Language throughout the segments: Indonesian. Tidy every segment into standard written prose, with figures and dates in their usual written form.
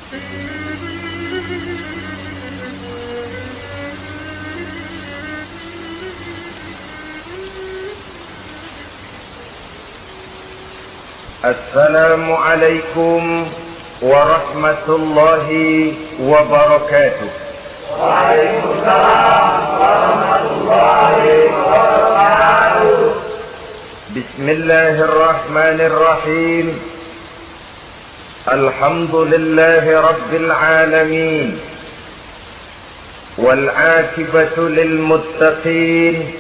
Assalamualaikum warahmatullahi wabarakatuh. Waalaikumsalam warahmatullahi wabarakatuh. Bismillahirrahmanirrahim. Alhamdulillahi rabbil alamin. Wal 'aqibatu lil muttaqin.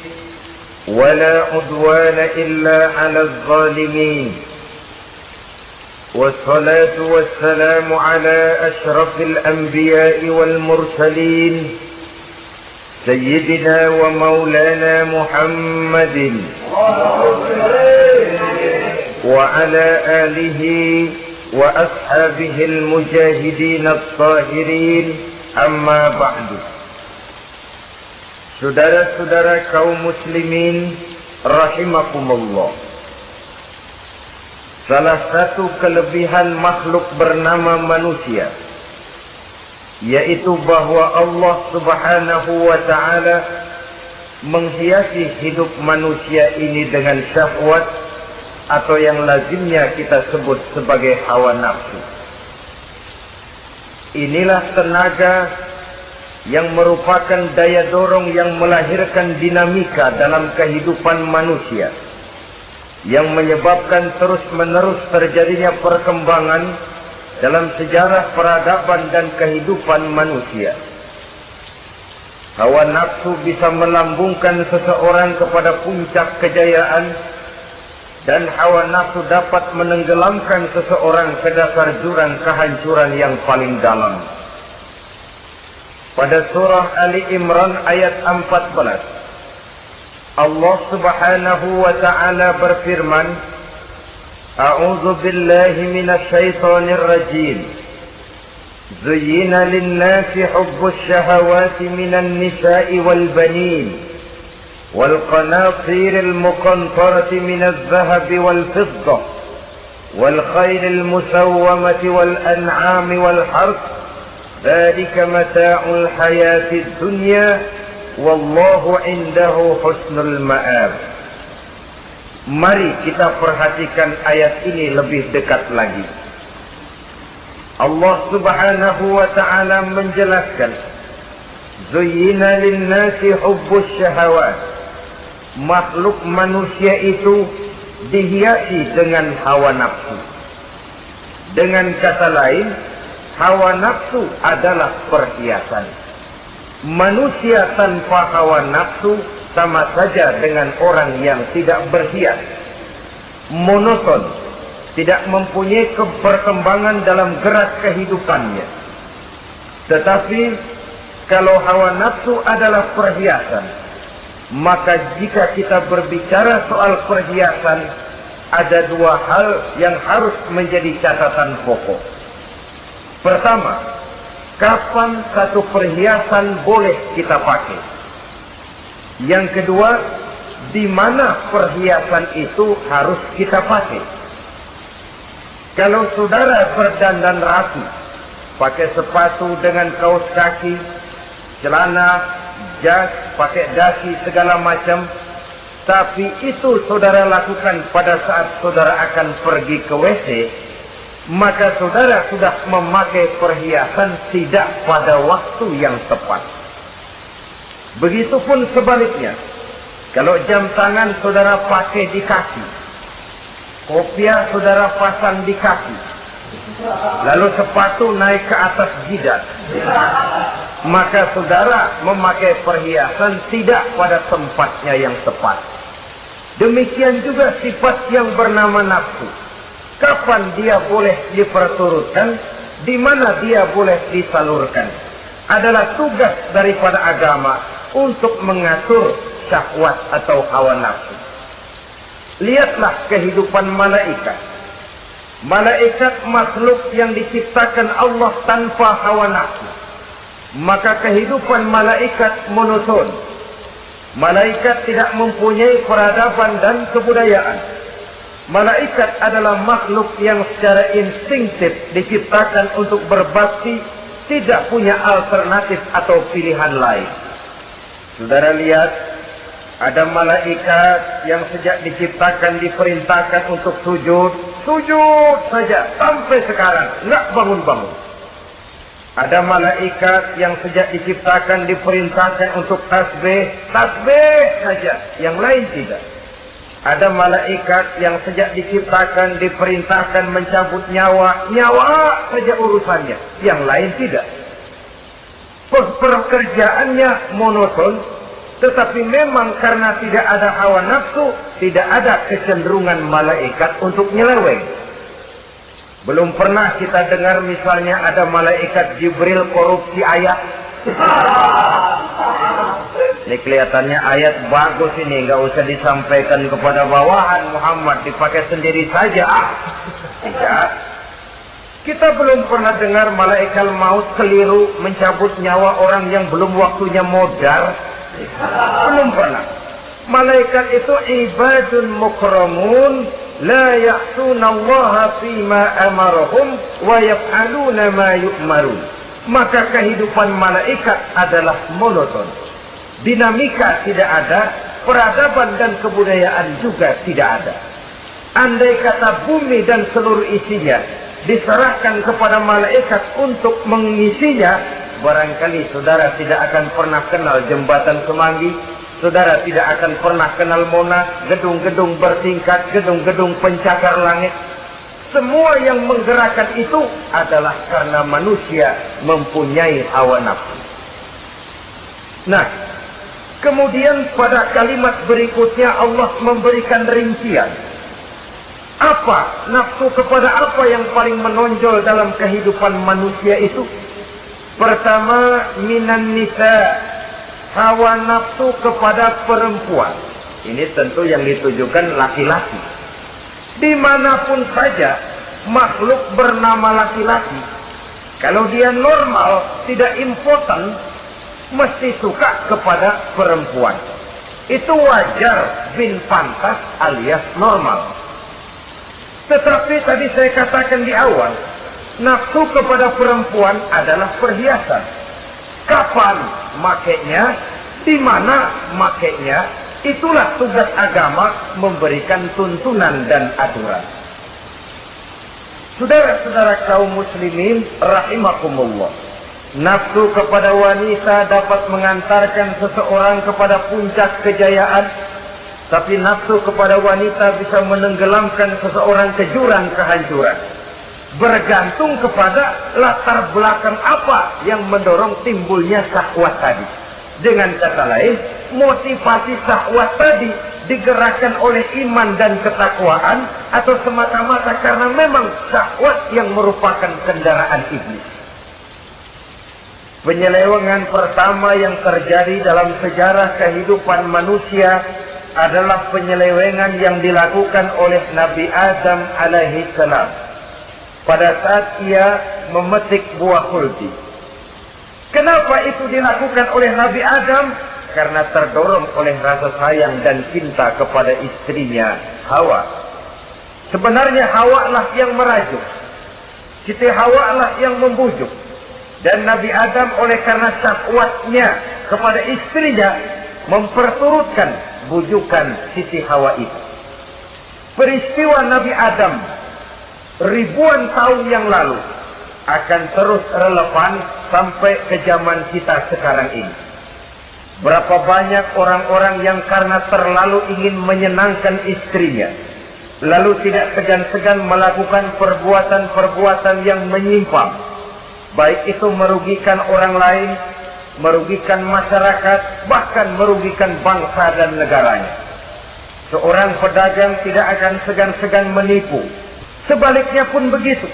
Wala 'udwana illa 'alal zalimin. والصلاة والسلام على أشرف الأنبياء والمرسلين سيدنا ومولانا محمد وعلى آله وأصحابه المجاهدين الطاهرين أما بعد. Saudara-saudara kaum muslimin rahimakumullah. Salah satu kelebihan makhluk bernama manusia, yaitu bahwa Allah Subhanahu wa ta'ala menghiasi hidup manusia ini dengan syahwat atau yang lazimnya kita sebut sebagai hawa nafsu. Inilah tenaga yang merupakan daya dorong yang melahirkan dinamika dalam kehidupan manusia, yang menyebabkan terus-menerus terjadinya perkembangan dalam sejarah peradaban dan kehidupan manusia. Hawa nafsu bisa melambungkan seseorang kepada puncak kejayaan, dan hawa nafsu dapat menenggelamkan seseorang ke dasar jurang kehancuran yang paling dalam. Pada surah Ali Imran ayat 14, Allah Subhanahu wa ta'ala berfirman, A'udzu billahi minasy syaithanir rajim. Zuyyina lin-nasi hubbus syahawati minan nisa'i wal banin wal qanatiril muqantarati minadh dhahabi wal fiddah wal khaylil musawwamati wal an'ami wal harth. Dzalika mata'ul hayatid dunya wallahu indahu husnul ma'ab. Mari kita perhatikan ayat ini lebih dekat lagi. Allah Subhanahu wa ta'ala menjelaskan, Zuyyina lin-nasi hubbus syahawat. Makhluk manusia itu dihiasi dengan hawa nafsu. Dengan kata lain, hawa nafsu adalah perhiasan. Manusia tanpa hawa nafsu sama saja dengan orang yang tidak berhias, monoton, tidak mempunyai perkembangan dalam gerak kehidupannya. Tetapi kalau hawa nafsu adalah perhiasan, maka jika kita berbicara soal perhiasan, ada dua hal yang harus menjadi catatan pokok. Pertama, kapan satu perhiasan boleh kita pakai? Yang kedua, di mana perhiasan itu harus kita pakai? Kalau saudara berdandan rapi, pakai sepatu dengan kaos kaki, celana, jas, pakai dasi segala macam, tapi itu saudara lakukan pada saat saudara akan pergi ke WC, maka saudara sudah memakai perhiasan tidak pada waktu yang tepat. Begitupun sebaliknya, kalau jam tangan saudara pakai di kaki, kopiah saudara pasang di kaki, lalu sepatu naik ke atas jidat, maka saudara memakai perhiasan tidak pada tempatnya yang tepat. Demikian juga sifat yang bernama nafsu. Kapan dia boleh diperturutkan, di mana dia boleh disalurkan, adalah tugas daripada agama untuk mengatur syahwat atau hawa nafsu. Lihatlah kehidupan malaikat. Malaikat makhluk yang diciptakan Allah tanpa hawa nafsu. Maka kehidupan malaikat monoton. Malaikat tidak mempunyai peradaban dan kebudayaan. Malaikat adalah makhluk yang secara instinktif diciptakan untuk berbakti, tidak punya alternatif atau pilihan lain. Saudara lihat, ada malaikat yang sejak diciptakan diperintahkan untuk sujud, sujud saja sampai sekarang, nggak bangun-bangun. Ada malaikat yang sejak diciptakan diperintahkan untuk tasbih, tasbih saja, yang lain tidak. Ada malaikat yang sejak diciptakan diperintahkan mencabut nyawa, nyawa saja urusannya, yang lain tidak. Pekerjaannya monoton, tetapi memang karena tidak ada hawa nafsu, tidak ada kecenderungan malaikat untuk nyeleweng. Belum pernah kita dengar misalnya ada malaikat Jibril korupsi ayat. Ini kelihatannya ayat bagus ini, nggak usah disampaikan kepada bawahan Muhammad, dipakai sendiri saja. Tidak. Kita belum pernah dengar malaikat maut keliru mencabut nyawa orang yang belum waktunya modar. Belum pernah. Malaikat itu ibadun mukramun, la ya'sunallaha fima amarahum wa yaf'aluna ma yu'marun. Maka kehidupan malaikat adalah monoton. Dinamika tidak ada, peradaban dan kebudayaan juga tidak ada. Andai kata bumi dan seluruh isinya diserahkan kepada malaikat untuk mengisinya, barangkali saudara tidak akan pernah kenal jembatan Semanggi, saudara tidak akan pernah kenal Monas, gedung-gedung bertingkat, gedung-gedung pencakar langit. Semua yang menggerakkan itu adalah karena manusia mempunyai hawa nafsu. Nah, kemudian pada kalimat berikutnya Allah memberikan rincian. Apa nafsu kepada apa yang paling menonjol dalam kehidupan manusia itu? Pertama, minan nisa, hawa nafsu kepada perempuan. Ini tentu yang ditujukan laki-laki. Dimanapun saja makhluk bernama laki-laki, kalau dia normal, tidak impoten, mesti suka kepada perempuan. Itu wajar, bin pantas alias normal. Tetapi tadi saya katakan di awal, nafsu kepada perempuan adalah perhiasan. Kapan makainya, di mana makainya, itulah tugas agama memberikan tuntunan dan aturan. Saudara-saudara kaum muslimin rahimakumullah, nafsu kepada wanita dapat mengantarkan seseorang kepada puncak kejayaan, tapi nafsu kepada wanita bisa menenggelamkan seseorang ke jurang kehancuran. Bergantung kepada latar belakang apa yang mendorong timbulnya syahwat tadi. Dengan kata lain, motivasi syahwat tadi digerakkan oleh iman dan ketakwaan, atau semata-mata karena memang syahwat yang merupakan kendaraan iblis. Penyelewengan pertama yang terjadi dalam sejarah kehidupan manusia adalah penyelewengan yang dilakukan oleh Nabi Adam alaihi salam pada saat ia memetik buah khuldi. Kenapa itu dilakukan oleh Nabi Adam? Karena terdorong oleh rasa sayang dan cinta kepada istrinya Hawa. Sebenarnya Hawa lah yang merajuk, Siti Hawa lah yang membujuk, dan Nabi Adam oleh karena syahwatnya kepada istrinya memperturutkan bujukan Siti Hawa itu. Peristiwa Nabi Adam ribuan tahun yang lalu akan terus relevan sampai ke zaman kita sekarang ini. Berapa banyak orang-orang yang karena terlalu ingin menyenangkan istrinya, lalu tidak segan-segan melakukan perbuatan-perbuatan yang menyimpang, baik itu merugikan orang lain, merugikan masyarakat, bahkan merugikan bangsa dan negaranya. Seorang pedagang tidak akan segan-segan menipu. Sebaliknya pun begitu.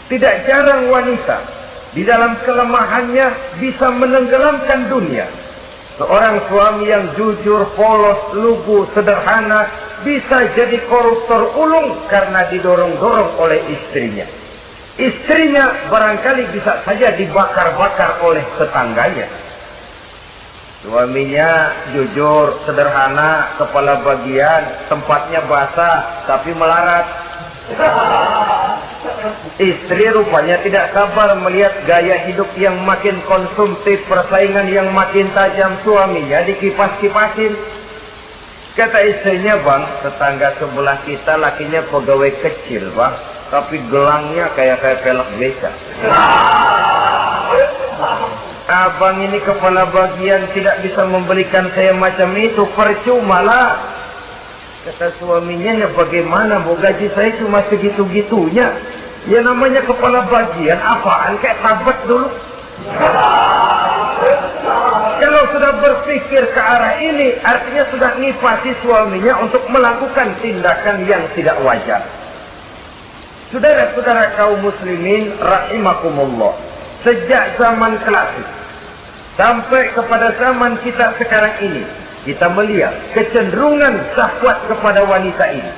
Tidak jarang wanita di dalam kelemahannya bisa menenggelamkan dunia. Seorang suami yang jujur, polos, lugu, sederhana bisa jadi koruptor ulung karena didorong-dorong oleh istrinya. Istrinya barangkali bisa saja dibakar-bakar oleh tetangganya. Suaminya jujur, sederhana, kepala bagian, tempatnya basah, tapi melarat. Istri rupanya tidak sabar melihat gaya hidup yang makin konsumtif, persaingan yang makin tajam. Suaminya dikipas-kipasin. Kata istrinya, bang, tetangga sebelah kita lakinya pegawai kecil, bang, tapi gelangnya kayak pelek beca. Abang ini kepala bagian tidak bisa membelikan saya macam itu, percuma lah. Kata suaminya, ya bagaimana, bu, gaji saya cuma segitu-gitunya. Ya namanya kepala bagian, apaan, kayak tabat dulu. Kalau sudah berpikir ke arah ini, artinya sudah ngipasi suaminya untuk melakukan tindakan yang tidak wajar. Saudara-saudara kaum muslimin rahimakumullah, sejak zaman klasik sampai kepada zaman kita sekarang ini, kita melihat kecenderungan syahwat kepada wanita ini.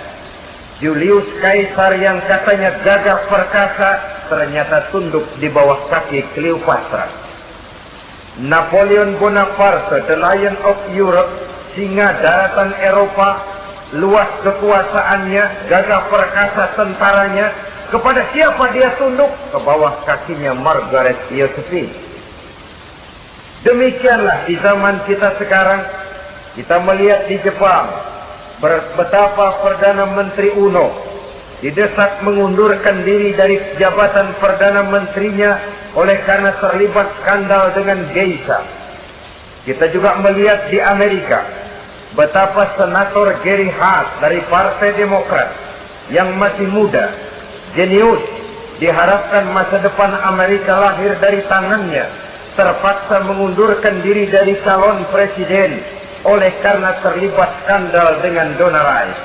Julius Caesar yang katanya gagah perkasa, ternyata tunduk di bawah kaki Cleopatra. Napoleon Bonaparte, the Lion of Europe, singa daratan Eropa, luas kekuasaannya, gagah perkasa tentaranya, kepada siapa dia tunduk? Ke bawah kakinya Margaret Josephine. Demikianlah di zaman kita sekarang, kita melihat di Jepang, betapa Perdana Menteri Uno didesak mengundurkan diri dari jabatan Perdana Menterinya oleh karena terlibat skandal dengan geisha. Kita juga melihat di Amerika, betapa Senator Gary Hart dari Partai Demokrat yang masih muda, jenius, diharapkan masa depan Amerika lahir dari tangannya, terpaksa mengundurkan diri dari calon presiden oleh karena terlibat skandal dengan Donna Rice.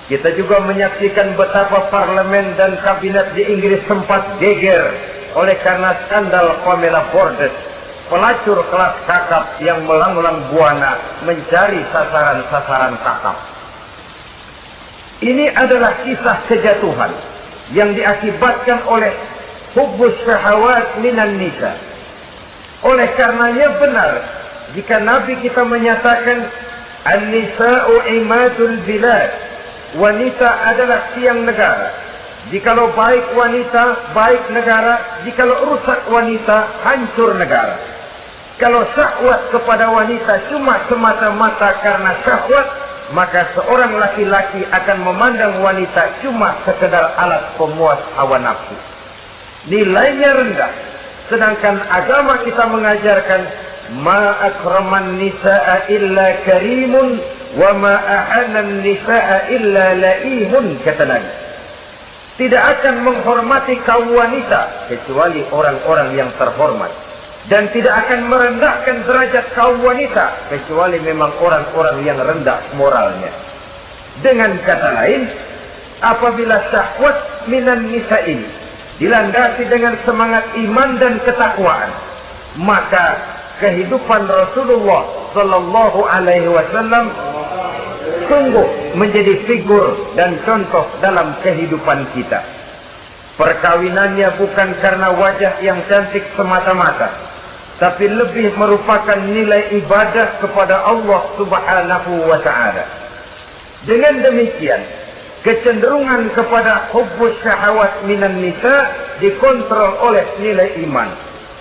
Kita juga menyaksikan betapa parlemen dan kabinet di Inggris sempat geger oleh karena skandal Pamela Bordes, pelacur kelas kakap yang melanglang buana mencari sasaran-sasaran kakap. Ini adalah kisah kejatuhan yang diakibatkan oleh hubbus syahawat minan nisa. Oleh karenanya benar jika Nabi kita menyatakan an-nisa'u imadul bilad, wanita adalah tiang negara. Jikalau baik wanita, baik negara. Jikalau rusak wanita, hancur negara. Kalau syahwat kepada wanita cuma semata-mata karena syahwat, maka seorang laki-laki akan memandang wanita cuma sekedar alat pemuas hawa nafsu. Nilainya rendah. Sedangkan agama kita mengajarkan ma akraman nisa'a illa karimun wa ma ahanan nisa'a illa la'ihun, kata Nabi. Tidak akan menghormati kaum wanita kecuali orang-orang yang terhormat, dan tidak akan merendahkan derajat kaum wanita kecuali memang orang-orang yang rendah moralnya. Dengan kata lain, apabila syahwat minan nisa ini dilandasi dengan semangat iman dan ketakwaan, maka kehidupan Rasulullah Sallallahu Alaihi Wasallam sungguh menjadi figur dan contoh dalam kehidupan kita. Perkawinannya bukan karena wajah yang cantik semata-mata, tapi lebih merupakan nilai ibadah kepada Allah Subhanahu wa Ta'ala. Dengan demikian, kecenderungan kepada hubbus syahawat minan nisa dikontrol oleh nilai iman.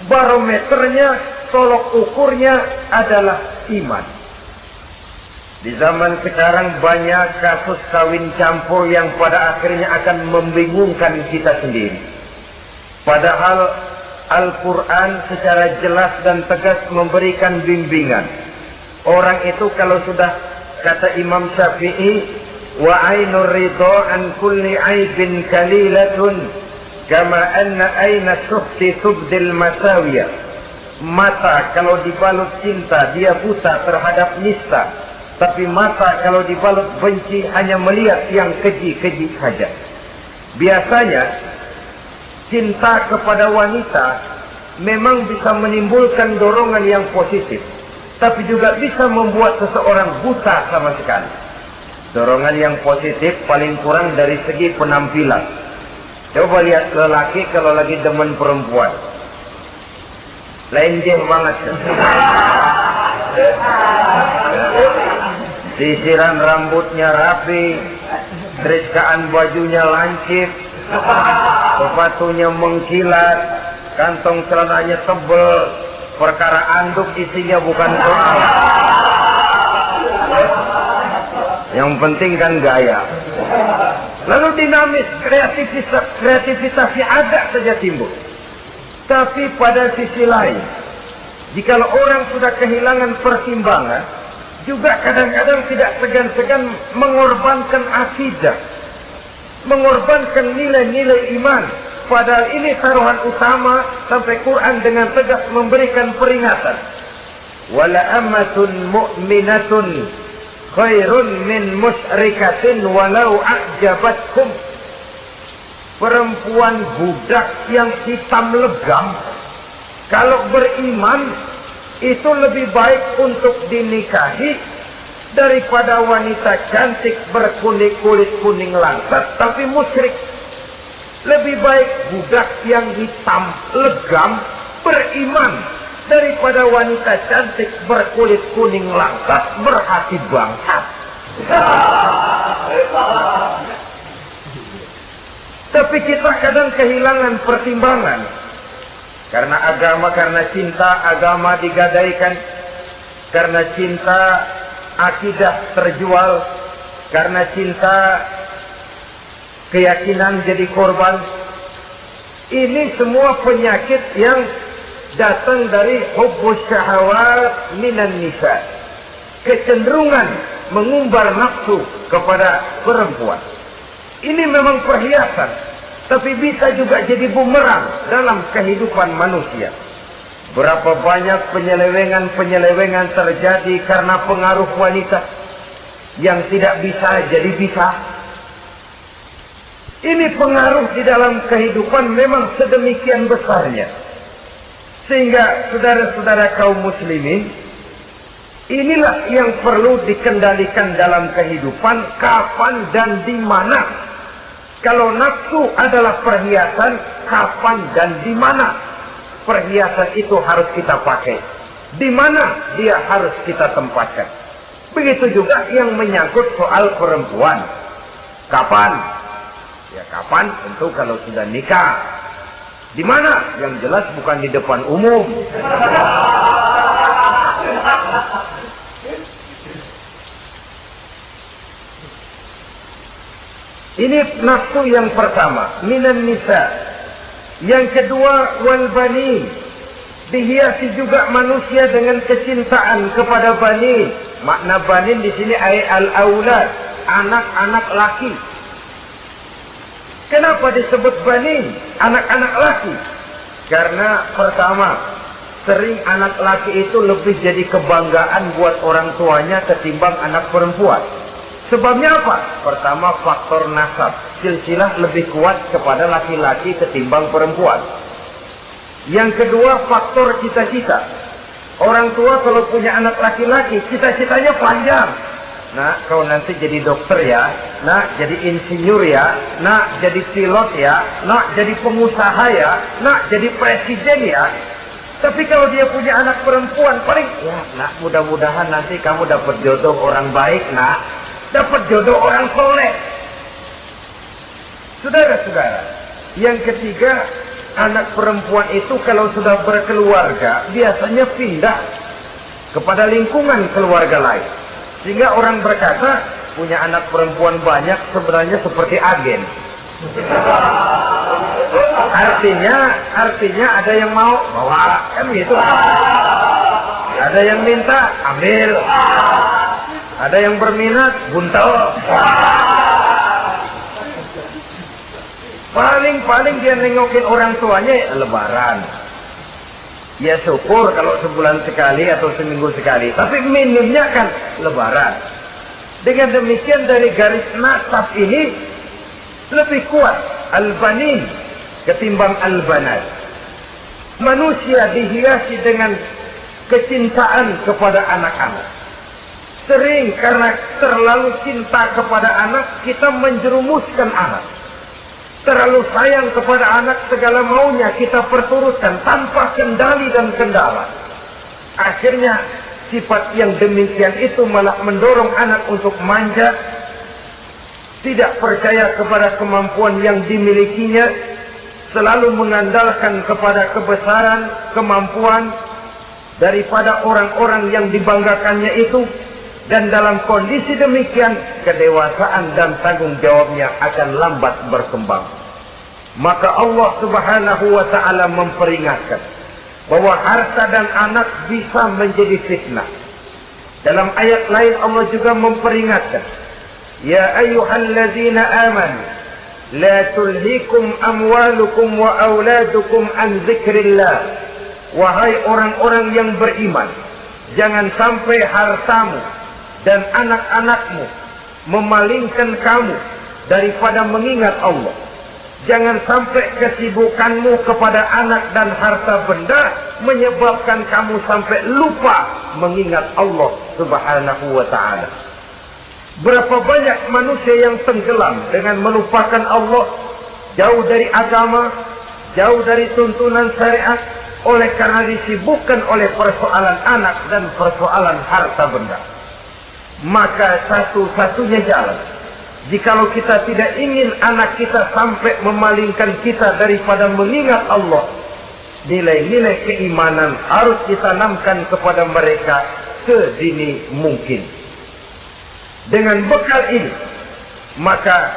Barometernya, tolok ukurnya adalah iman. Di zaman sekarang banyak kasus kawin campur yang pada akhirnya akan membingungkan kita sendiri. Padahal Al-Quran secara jelas dan tegas memberikan bimbingan. Orang itu kalau sudah, kata Imam Syafi'i, wa ainur ridha an kulli aibin kalilatun kama anna aina syuhti tubdil masawiyah. Mata kalau dibalut cinta dia buta terhadap nista, tapi mata kalau dibalut benci hanya melihat yang keji-keji saja. Biasanya cinta kepada wanita memang bisa menimbulkan dorongan yang positif, tapi juga bisa membuat seseorang buta sama sekali. Dorongan yang positif paling kurang dari segi penampilan. Coba lihat lelaki kalau lagi demen perempuan, lenjeng banget. Sisiran rambutnya rapi, triskaan bajunya lancip, sepatunya mengkilat, kantong celananya tebel, perkara anduk isinya bukan soal. Yang penting kan gaya. Lalu dinamis, kreativitasnya ada saja timbul. Tapi pada sisi lain, jika orang sudah kehilangan pertimbangan, juga kadang-kadang tidak segan-segan mengorbankan akidah, mengorbankan nilai-nilai iman. Padahal ini taruhan utama, sampai Quran dengan tegas memberikan peringatan. Wala amatun mu'minatun khairun min musyrikatin walau a'jabatkum. Perempuan budak yang hitam legam, kalau beriman, itu lebih baik untuk dinikahi daripada wanita cantik berkulit kuning langsat tapi musyrik. Lebih baik budak yang hitam legam beriman daripada wanita cantik berkulit kuning langsat berhati bangsat. Tapi kita kadang kehilangan pertimbangan. Karena agama, karena cinta agama digadaikan, karena cinta akidah terjual, karena cinta keyakinan jadi korban. Ini semua penyakit yang datang dari hubbus syahawat minan nisa, kecenderungan mengumbar nafsu kepada perempuan. Ini memang perhiasan, tapi bisa juga jadi bumerang dalam kehidupan manusia. Berapa banyak penyelewengan terjadi karena pengaruh wanita yang tidak bisa jadi bisa. Ini pengaruh di dalam kehidupan memang sedemikian besarnya. Sehingga saudara-saudara kaum muslimin, inilah yang perlu dikendalikan dalam kehidupan, kapan dan di mana. Kalau nafsu adalah perhiasan, kapan dan di mana perhiasan itu harus kita pakai, di mana dia harus kita tempatkan. Begitu juga yang menyangkut soal perempuan. Kapan? Ya kapan? Tentu kalau sudah nikah. Di mana? Yang jelas bukan di depan umum. Ini nafsu yang pertama, minan nisa. Yang kedua, wal banin. Dihiasi juga manusia dengan kecintaan kepada banin. Makna banin di sini ay al-aulad, anak-anak laki. Kenapa disebut banin, anak-anak laki? Karena pertama, sering anak laki itu lebih jadi kebanggaan buat orang tuanya ketimbang anak perempuan. Sebabnya apa? Pertama, faktor nasab. Silsilah lebih kuat kepada laki-laki ketimbang perempuan. Yang kedua, faktor cita-cita. Orang tua kalau punya anak laki-laki, cita-citanya panjang. Nak, kau nanti jadi dokter ya. Nak, jadi insinyur ya. Nak, jadi pilot ya. Nak, jadi pengusaha ya. Nak, jadi presiden ya. Tapi kalau dia punya anak perempuan, paling, ya nak, mudah-mudahan nanti kamu dapat jodoh orang baik, nak. Dapat jodoh orang soleh. Saudara-saudara, yang ketiga, anak perempuan itu kalau sudah berkeluarga biasanya pindah kepada lingkungan keluarga lain, sehingga orang berkata punya anak perempuan banyak sebenarnya seperti agen. Artinya ada yang mau bawa, kan gitu. Ada yang minta ambil, ada yang berminat buntel. Paling dia nengokin orang tuanya lebaran. Ya syukur kalau sebulan sekali atau seminggu sekali, tapi minimnya kan lebaran. Dengan demikian dari garis nasab ini lebih kuat al-banin ketimbang al-banat. Manusia dihiasi dengan kecintaan kepada anak-anak. Sering karena terlalu cinta kepada anak, kita menjerumuskan anak. Terlalu sayang kepada anak, segala maunya kita perturutkan tanpa kendali dan kendala. Akhirnya sifat yang demikian itu malah mendorong anak untuk manja, tidak percaya kepada kemampuan yang dimilikinya, selalu mengandalkan kepada kebesaran, kemampuan daripada orang-orang yang dibanggakannya itu. Dan dalam kondisi demikian, kedewasaan dan tanggung jawabnya akan lambat berkembang. Maka Allah Subhanahu wa ta'ala memperingatkan bahwa harta dan anak bisa menjadi fitnah. Dalam ayat lain Allah juga memperingatkan, ya ayyuhalladzina amanu la tulhikum amwalukum wa auladukum an dzikrillah. Wahai orang-orang yang beriman, jangan sampai hartamu dan anak-anakmu memalingkan kamu daripada mengingat Allah. Jangan sampai kesibukanmu kepada anak dan harta benda menyebabkan kamu sampai lupa mengingat Allah Subhanahu wa ta'ala. Berapa banyak manusia yang tenggelam dengan melupakan Allah, jauh dari agama, jauh dari tuntunan syariat, oleh karena disibukkan oleh persoalan anak dan persoalan harta benda. Maka satu-satunya jalan, jikalau kita tidak ingin anak kita sampai memalingkan kita daripada mengingat Allah, nilai-nilai keimanan harus ditanamkan kepada mereka sedini mungkin. Dengan bekal ini, maka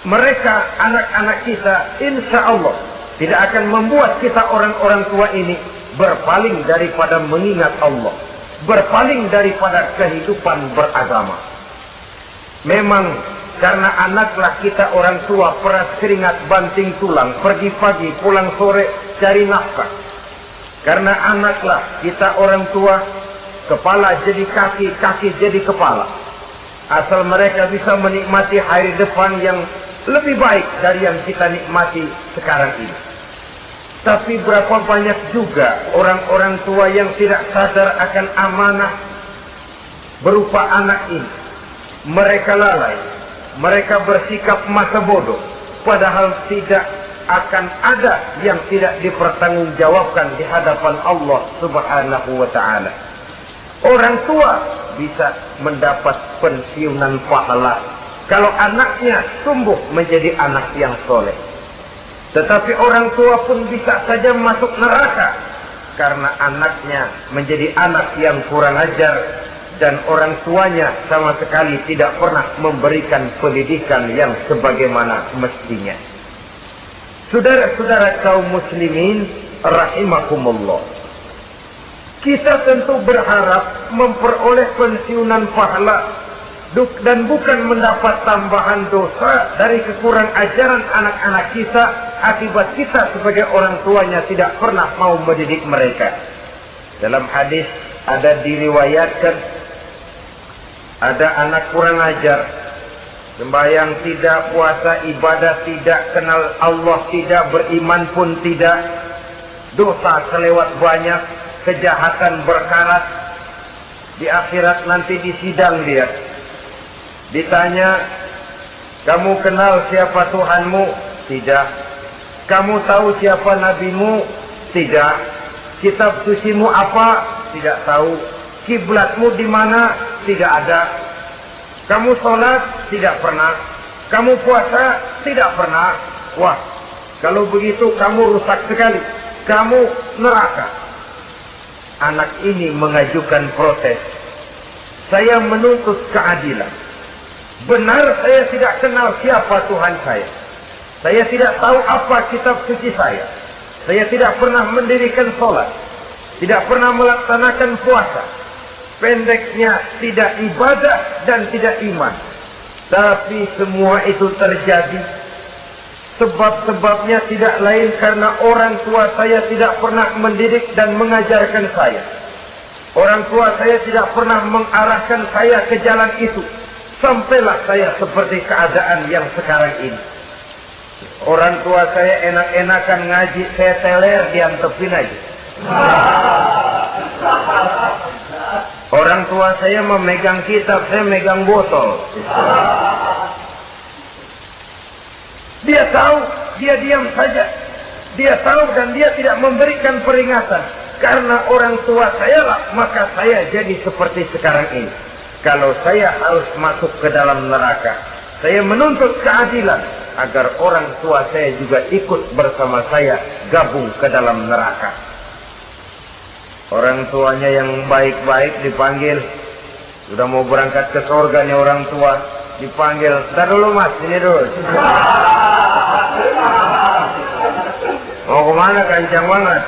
mereka, anak-anak kita, insya Allah tidak akan membuat kita orang-orang tua ini berpaling daripada mengingat Allah, berpaling daripada kehidupan beragama. Memang karena anaklah kita orang tua peras keringat banting tulang, pergi pagi pulang sore cari nafkah. Karena anaklah kita orang tua, kepala jadi kaki, kaki jadi kepala. Asal mereka bisa menikmati hari depan yang lebih baik dari yang kita nikmati sekarang ini. Tapi berapa banyak juga orang-orang tua yang tidak sadar akan amanah berupa anak ini. Mereka lalai, mereka bersikap masa bodoh, padahal tidak akan ada yang tidak dipertanggungjawabkan di hadapan Allah Subhanahu wa ta'ala. Orang tua bisa mendapat pensiunan pahala kalau anaknya tumbuh menjadi anak yang soleh. Tetapi orang tua pun bisa saja masuk neraka karena anaknya menjadi anak yang kurang ajar dan orang tuanya sama sekali tidak pernah memberikan pendidikan yang sebagaimana mestinya. Saudara-saudara kaum muslimin rahimakumullah, kita tentu berharap memperoleh pensiunan pahala dan bukan mendapat tambahan dosa dari kekurang ajaran anak-anak kita akibat kita sebagai orang tuanya tidak pernah mau mendidik mereka. Dalam hadis ada diriwayatkan, ada anak kurang ajar, sembahyang tidak, puasa ibadah tidak, kenal Allah tidak, beriman pun tidak, dosa kelewat banyak, kejahatan berkarat. Di akhirat nanti disidang dia, ditanya, kamu kenal siapa Tuhanmu? Tidak. Kamu tahu siapa nabimu? Tidak. Kitab sucimu apa? Tidak tahu. Kiblatmu di mana? Tidak ada. Kamu sholat? Tidak pernah. Kamu puasa? Tidak pernah. Wah, kalau begitu kamu rusak sekali. Kamu neraka. Anak ini mengajukan protes. Saya menuntut keadilan. Benar saya tidak kenal siapa Tuhan saya. Saya tidak tahu apa kitab suci saya. Saya tidak pernah mendirikan sholat. Tidak pernah melaksanakan puasa. Pendeknya tidak ibadah dan tidak iman. Tapi semua itu terjadi. Sebab-sebabnya tidak lain karena orang tua saya tidak pernah mendidik dan mengajarkan saya. Orang tua saya tidak pernah mengarahkan saya ke jalan itu. Sampailah saya seperti keadaan yang sekarang ini. Orang tua saya enak-enakan ngaji, saya teler diantepin aja. Orang tua saya memegang kitab, saya megang botol. Dia tahu, dia diam saja. Dia tahu dan dia tidak memberikan peringatan. Karena orang tua saya lah, maka saya jadi seperti sekarang ini. Kalau saya harus masuk ke dalam neraka, saya menuntut keadilan agar orang tua saya juga ikut bersama saya gabung ke dalam neraka. Orang tuanya yang baik-baik dipanggil, sudah mau berangkat ke surga nih orang tua, dipanggil, "Ntar dulu mas, ini dulu." Mau kemana, kencang banget?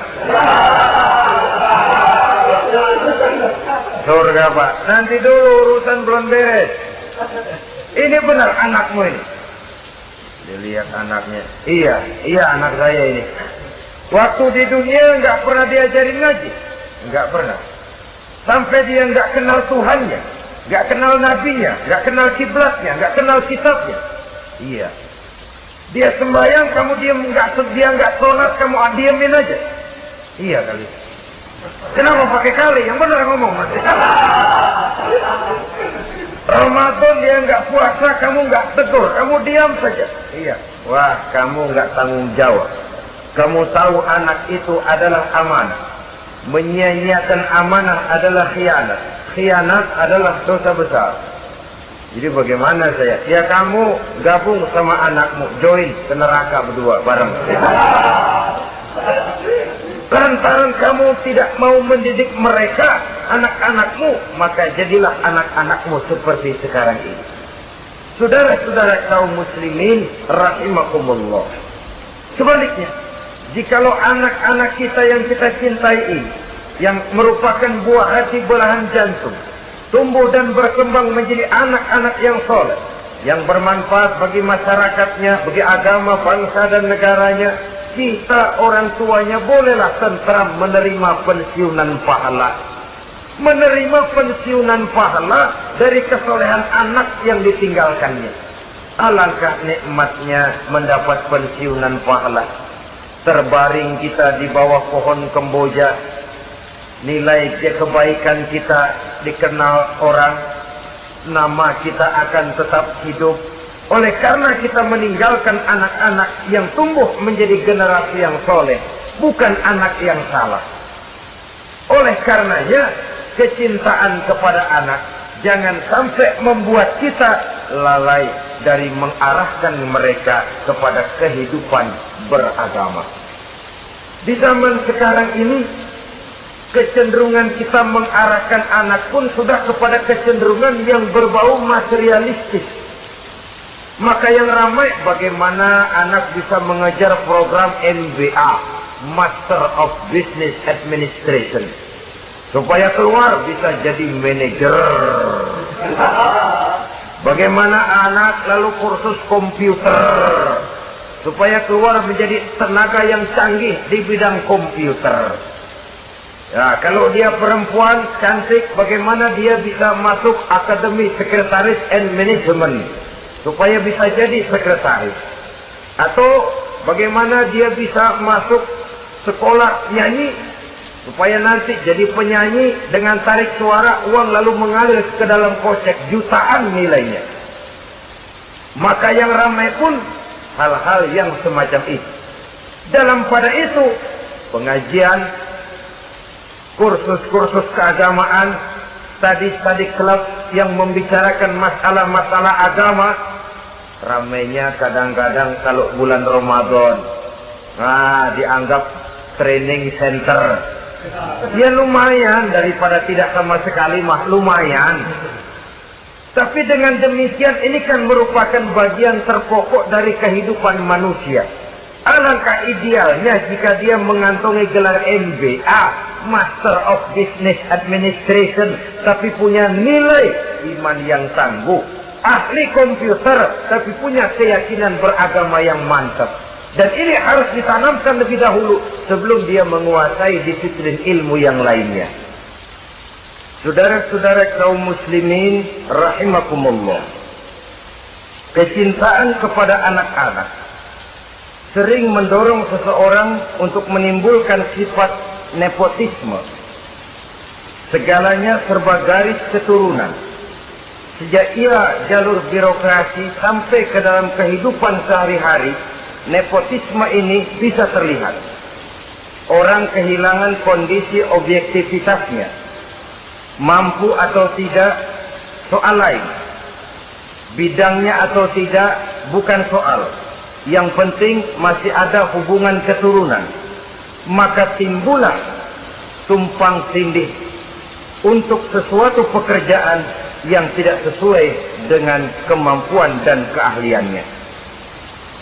Surga pak, nanti dulu urusan belum beres. Ini benar anakmu ini? Dilihat anaknya, iya anak saya ini. Waktu di dunia nggak pernah diajarin ngaji, nggak pernah. Sampai dia nggak kenal Tuhannya, nggak kenal nabinya, nggak kenal kiblatnya, nggak kenal kitabnya. Iya. Dia sembahyang, kamu diam, dia nggak sholat, kamu diamin aja. Iya kali. Kenapa pakai kali? Yang benar ngomong mas. Ramadan dia nggak puasa, kamu nggak tegur, kamu diam saja. Iya. Wah, kamu nggak tanggung jawab. Kamu tahu anak itu adalah amanah. Menyia-nyiakan amanah adalah khianat. Khianat adalah dosa besar. Jadi bagaimana saya? Ya kamu gabung sama anakmu, join ke neraka berdua bareng. Lantaran kamu tidak mau mendidik mereka, anak-anakmu, maka jadilah anak-anakmu seperti sekarang ini. Saudara-saudara kaum muslimin rahimakumullah. Sebaliknya, jikalau anak-anak kita yang kita cintai ini, yang merupakan buah hati belahan jantung, tumbuh dan berkembang menjadi anak-anak yang soleh, yang bermanfaat bagi masyarakatnya, bagi agama, bangsa dan negaranya, kita orang tuanya bolehlah tentram menerima pensiunan pahala. Menerima pensiunan pahala dari kesolehan anak yang ditinggalkannya. Alangkah nikmatnya mendapat pensiunan pahala. Terbaring kita di bawah pohon kemboja, nilai kebaikan kita dikenal orang, nama kita akan tetap hidup. Oleh karena kita meninggalkan anak-anak yang tumbuh menjadi generasi yang soleh, bukan anak yang salah. Oleh karenanya, kecintaan kepada anak jangan sampai membuat kita lalai dari mengarahkan mereka kepada kehidupan beragama. Di zaman sekarang ini, kecenderungan kita mengarahkan anak pun sudah kepada kecenderungan yang berbau materialistis. Maka yang ramai bagaimana anak bisa mengejar program MBA, Master of Business Administration, supaya keluar bisa jadi manajer. Bagaimana anak lalu kursus komputer, supaya keluar menjadi tenaga yang canggih di bidang komputer. Ya, kalau dia perempuan cantik, bagaimana dia bisa masuk Akademi Sekretaris and Management, supaya bisa jadi sekretaris. Atau bagaimana dia bisa masuk sekolah nyanyi, supaya nanti jadi penyanyi dengan tarik suara, uang lalu mengalir ke dalam kocek jutaan nilainya. Maka yang ramai pun hal-hal yang semacam itu. Dalam pada itu, pengajian, kursus-kursus keagamaan, study club yang membicarakan masalah-masalah agama, ramainya kadang-kadang kalau bulan Ramadan, dianggap training center. Ya lumayan, daripada tidak sama sekali mah lumayan. Tapi dengan demikian ini kan merupakan bagian terpokok dari kehidupan manusia. Alangkah idealnya jika dia mengantongi gelar MBA, Master of Business Administration, tapi punya nilai iman yang tangguh, ahli komputer, tapi punya keyakinan beragama yang mantap. Dan ini harus ditanamkan lebih dahulu sebelum dia menguasai disiplin ilmu yang lainnya. Saudara-saudara kaum muslimin rahimakumullah, kecintaan kepada anak-anak sering mendorong seseorang untuk menimbulkan sifat nepotisme. Segalanya serba garis keturunan. Sejak ia jalur birokrasi sampai ke dalam kehidupan sehari-hari, nepotisme ini bisa terlihat. orang kehilangan kondisi objektivitasnya. Mampu atau tidak soal lain, bidangnya atau tidak bukan soal. Yang penting masih ada hubungan keturunan. Maka timbullah tumpang tindih untuk sesuatu pekerjaan yang tidak sesuai dengan kemampuan dan keahliannya.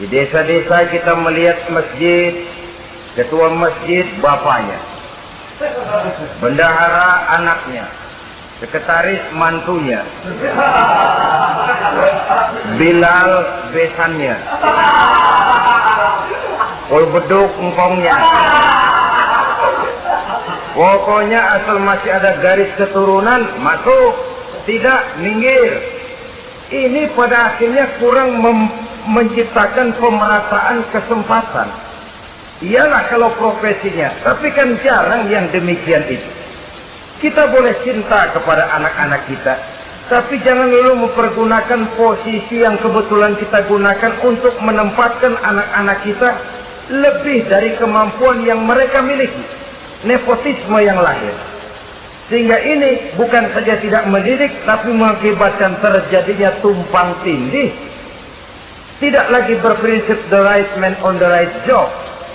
Di desa-desa kita melihat masjid, ketua masjid bapaknya, bendahara anaknya, sekretaris mantunya, Bilal besannya, kol beduk engkongnya. Pokoknya asal masih ada garis keturunan, masuk, tidak, minggir. Ini pada akhirnya kurang menciptakan pemerataan kesempatan. Iyalah kalau profesinya, tapi kan jarang yang demikian itu. Kita boleh cinta kepada anak-anak kita, tapi jangan lalu mempergunakan posisi yang kebetulan kita gunakan untuk menempatkan anak-anak kita lebih dari kemampuan yang mereka miliki. Nepotisme yang lahir. Sehingga ini bukan saja tidak mendidik, tapi mengakibatkan terjadinya tumpang tindih. Tidak lagi berprinsip the right man on the right job,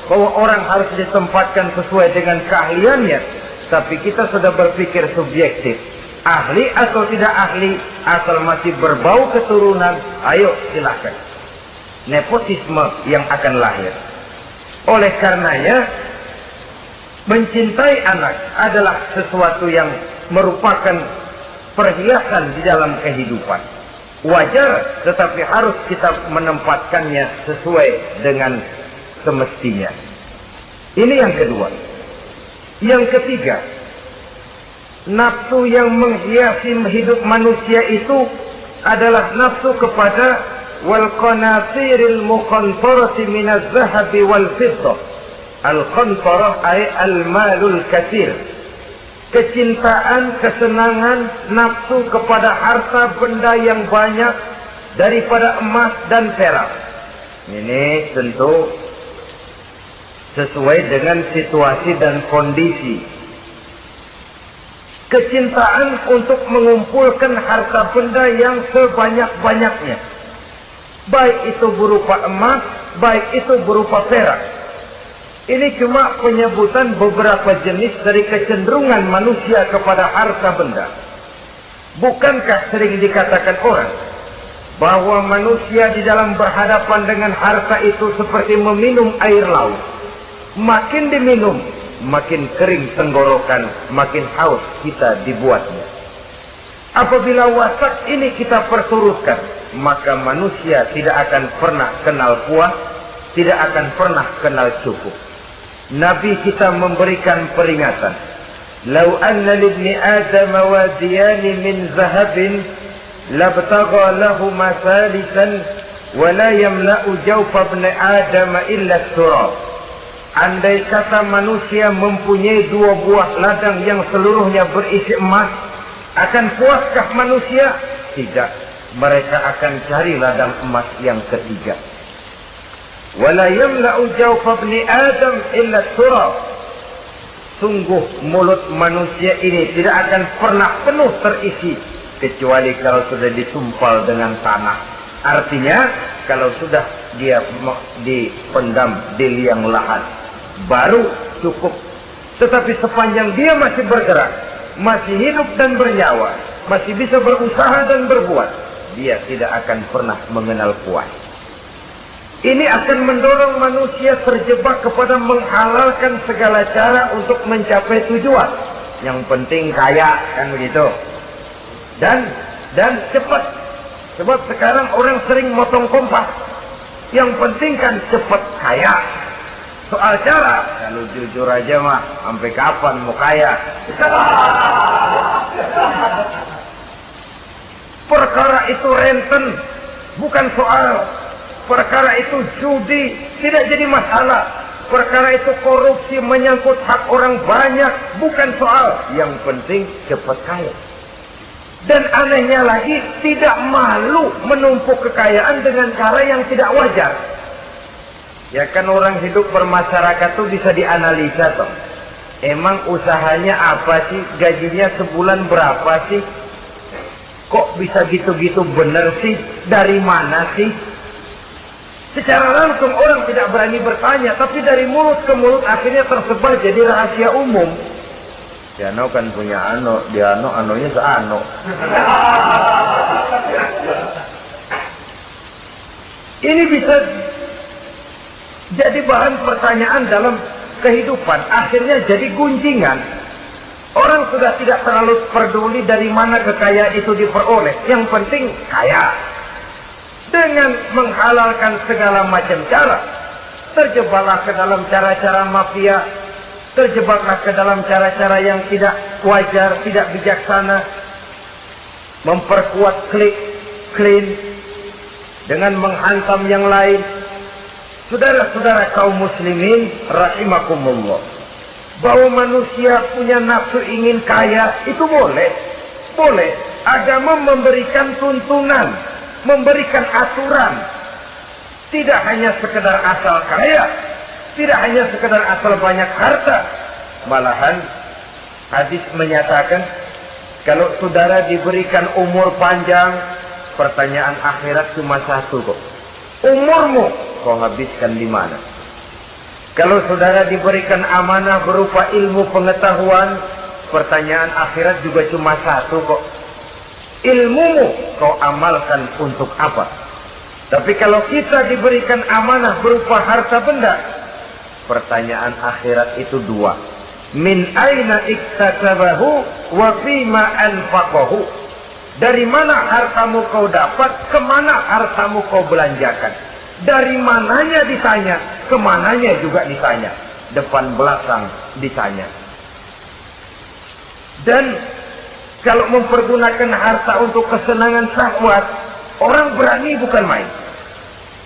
bahwa orang harus ditempatkan sesuai dengan keahliannya, tapi kita sudah berpikir subjektif. Ahli atau tidak ahli, asal masih berbau keturunan, ayo silahkan. Nepotisme yang akan lahir. Oleh karenanya, mencintai anak adalah sesuatu yang merupakan perhiasan di dalam kehidupan. Wajar, tetapi harus kita menempatkannya sesuai dengan semestinya. Ini yang kedua. Yang ketiga, nafsu yang menghiasi hidup manusia itu adalah nafsu kepada wal qanatiril muqantarati minaz zahabi wal fiddah. Al-qantarah ay al-malul katsir. Kecintaan, kesenangan, nafsu kepada harta benda yang banyak daripada emas dan perak. Ini tentu sesuai dengan situasi dan kondisi. Kecintaan untuk mengumpulkan harta benda yang sebanyak-banyaknya, baik itu berupa emas, baik itu berupa perak. Ini cuma penyebutan beberapa jenis dari kecenderungan manusia kepada harta benda. Bukankah sering dikatakan orang bahwa manusia di dalam berhadapan dengan harta itu seperti meminum air laut. Makin diminum, makin kering tenggorokan, makin haus kita dibuatnya. Apabila watak ini kita perturutkan, maka manusia tidak akan pernah kenal puas, tidak akan pernah kenal cukup. Nabi kita memberikan peringatan. Lau anna libni Adam wadiyan min zahabin labtagha lahu masalisan wa la yamla'u jawfa ibn Adam illa turab. Andai kata manusia mempunyai dua buah ladang yang seluruhnya berisi emas, akan puaskah manusia? Tidak. Mereka akan cari ladang emas yang ketiga. Wala yamla'u jawfa ibni Adam illa turab. Sungguh mulut manusia ini tidak akan pernah penuh terisi kecuali kalau sudah disumpal dengan tanah. Artinya kalau sudah dia dipendam di liang lahat baru cukup. Tetapi sepanjang dia masih bergerak, masih hidup dan bernyawa, masih bisa berusaha dan berbuat, dia tidak akan pernah mengenal puas. Ini akan mendorong manusia terjebak kepada menghalalkan segala cara untuk mencapai tujuan. Yang penting kaya, kan begitu. Dan cepat. Sebab sekarang orang sering motong kompas. Yang penting kan cepat kaya. Soal cara, kalau jujur aja mah, sampai kapan mau kaya? Perkara itu renten, bukan soal. Perkara itu judi, tidak jadi masalah. Perkara itu korupsi, menyangkut hak orang banyak, bukan soal. Yang penting cepat kaya. Dan anehnya lagi, tidak malu menumpuk kekayaan dengan cara yang tidak wajar. Ya kan orang hidup bermasyarakat tuh bisa dianalisa toh. Emang usahanya apa sih? Gajinya sebulan berapa sih? Kok bisa gitu-gitu bener sih? Dari mana sih? Secara langsung orang tidak berani bertanya, tapi dari mulut ke mulut akhirnya tersebar jadi rahasia umum. Ya ano kan punya ano, dia anonya seano. Ini bisa jadi bahan pertanyaan dalam kehidupan, akhirnya jadi gunjingan. Orang sudah tidak terlalu peduli dari mana kekayaan itu diperoleh, yang penting kaya. Dengan menghalalkan segala macam cara, terjebaklah ke dalam cara-cara mafia, terjebaklah ke dalam cara-cara yang tidak wajar, tidak bijaksana, memperkuat klaim dengan menghantam yang lain. Saudara-saudara kaum muslimin rahimakumullah, bahwa manusia punya nafsu ingin kaya itu boleh. Agama memberikan tuntunan, memberikan aturan. Tidak hanya sekedar asal kaya, tidak hanya sekedar asal banyak harta. Malahan hadis menyatakan kalau saudara diberikan umur panjang, pertanyaan akhirat cuma satu kok. Umurmu kau habiskan di mana? Kalau saudara diberikan amanah berupa ilmu pengetahuan, pertanyaan akhirat juga cuma satu kok. Ilmumu kau amalkan untuk apa? Tapi kalau kita diberikan amanah berupa harta benda, pertanyaan akhirat itu dua. Min aina iktasabahu wa fima anfaqahu. Dari mana hartamu kau dapat, kemana hartamu kau belanjakan. Dari mananya ditanya, kemananya juga ditanya. Depan belakang ditanya. Dan kalau mempergunakan harta untuk kesenangan syahwat, orang berani bukan main.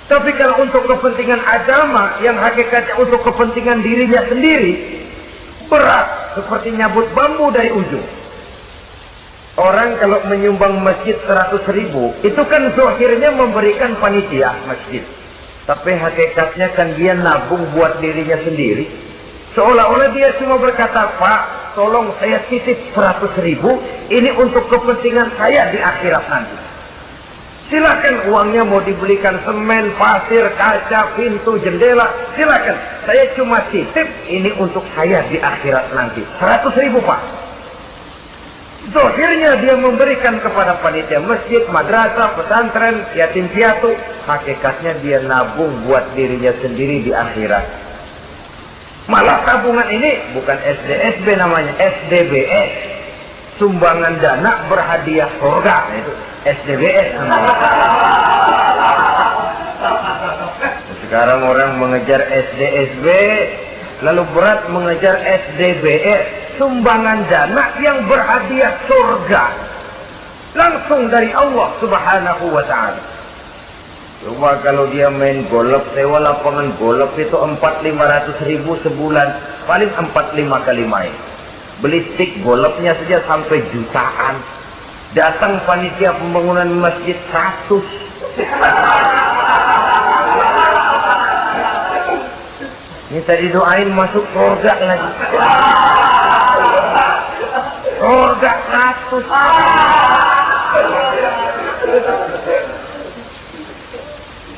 Tapi kalau untuk kepentingan agama, yang hakikatnya untuk kepentingan dirinya sendiri, berat seperti nyabut bambu dari ujung. Orang kalau menyumbang masjid 100.000, itu kan zahirnya memberikan panitia masjid. Tapi hakikatnya kan dia nabung buat dirinya sendiri. Seolah-olah dia cuma berkata, Pak, tolong saya titip 100.000, ini untuk kepentingan saya di akhirat nanti. Silakan uangnya mau dibelikan semen, pasir, kaca, pintu, jendela, silakan. Saya cuma titip, ini untuk saya di akhirat nanti. 100.000 Pak. Zahirnya dia memberikan kepada panitia masjid, madrasah, pesantren, yatim piatu. Hakikatnya dia nabung buat dirinya sendiri di akhirat. Malah tabungan ini bukan SDSB namanya, SDBS. Sumbangan dana berhadiah surga. Itu SDBS namanya. Sekarang orang mengejar SDSB, lalu berat mengejar SDBS. Sumbangan dana yang berhadiah surga langsung dari Allah Subhanahu wa ta'ala. Coba kalau dia main golf, sewa lapangan golf itu 400-500 ribu sebulan, paling 4-5 kali main. Beli stick golfnya saja sampai jutaan. Datang panitia pembangunan masjid 100. Minta didoain masuk surga lagi. Surga 100.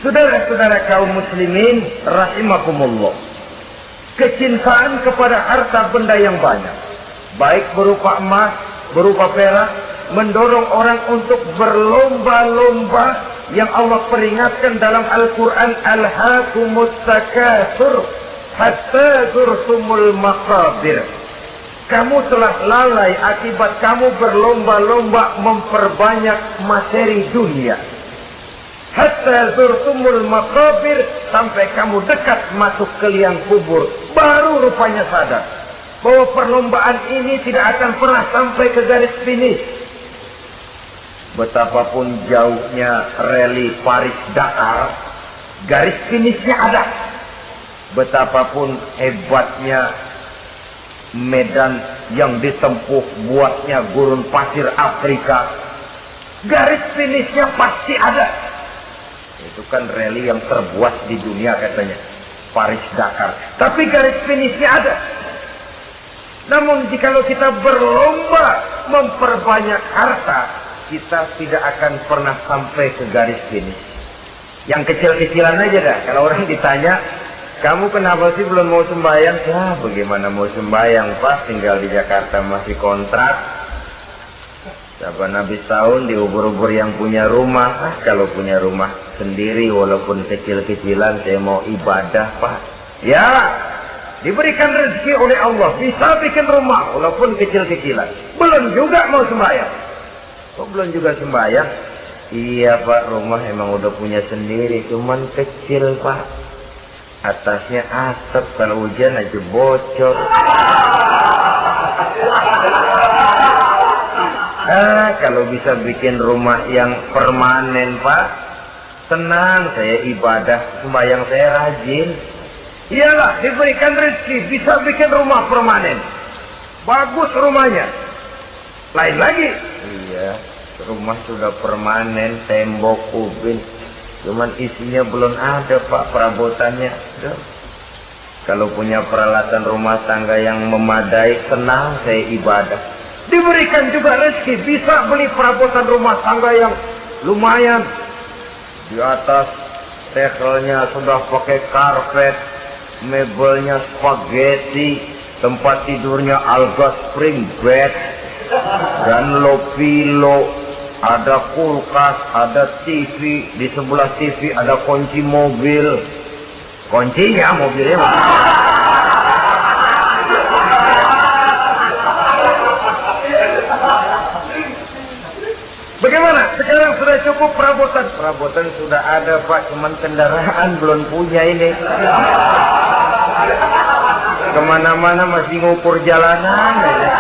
Saudara-saudara kaum muslimin rahimakumullah, kecintaan kepada harta benda yang banyak, baik berupa emas, berupa perak, mendorong orang untuk berlomba-lomba yang Allah peringatkan dalam Al-Quran, Alhaakumut takatsur hatta zurtumul maqabir. Kamu telah lalai akibat kamu berlomba-lomba memperbanyak materi dunia. Hatta zurtumul maqabir, sampai kamu dekat masuk ke liang kubur, baru rupanya sadar bahwa perlombaan ini tidak akan pernah sampai ke garis finish. Betapapun jauhnya rally Paris-Dakar, garis finishnya ada. Betapapun hebatnya medan yang ditempuh buatnya gurun pasir Afrika, garis finishnya pasti ada. Itu kan rally yang terbuat di dunia katanya. Paris-Dakar. Tapi garis finishnya ada. Namun jikalau kita berlomba memperbanyak harta, kita tidak akan pernah sampai ke garis finish. Yang kecil-kecilan aja dah. Kalau orang ditanya, kamu kenapa sih belum mau sembahyang? Ya bagaimana mau sembahyang Pak, tinggal di Jakarta masih kontrak. Saban habis tahun diubur-ubur yang punya rumah. Kalau punya rumah sendiri walaupun kecil-kecilan, saya mau ibadah Pak. Ya, diberikan rezeki oleh Allah, bisa bikin rumah walaupun kecil-kecilan. Belum juga mau sembahyang. Kok belum juga sembahyang? Iya Pak, rumah emang udah punya sendiri, cuman kecil Pak. Atasnya atap, kalau hujan aja bocor. Kalau bisa bikin rumah yang permanen Pak, tenang, saya ibadah, sembahyang saya rajin. Iyalah, diberikan rezeki, bisa bikin rumah permanen. Bagus rumahnya. Lain lagi. Iya, rumah sudah permanen, tembok, ubin. Cuman isinya belum ada Pak, perabotannya. Kalau punya peralatan rumah tangga yang memadai, tenang, saya ibadah. Diberikan juga rezeki, bisa beli perabotan rumah tangga yang lumayan. Di atas tekelnya sudah pakai karpet, mebelnya spaghetti, tempat tidurnya alga spring bed, dan Lopilo, ada kulkas, ada TV, di sebelah TV ada kunci mobil. Kuncinya mobilnya. Bagaimana? Sekarang sudah cukup perabotan? Perabotan sudah ada Pak, cuman kendaraan belum punya ini. Kemana-mana masih ngukur jalanan aja.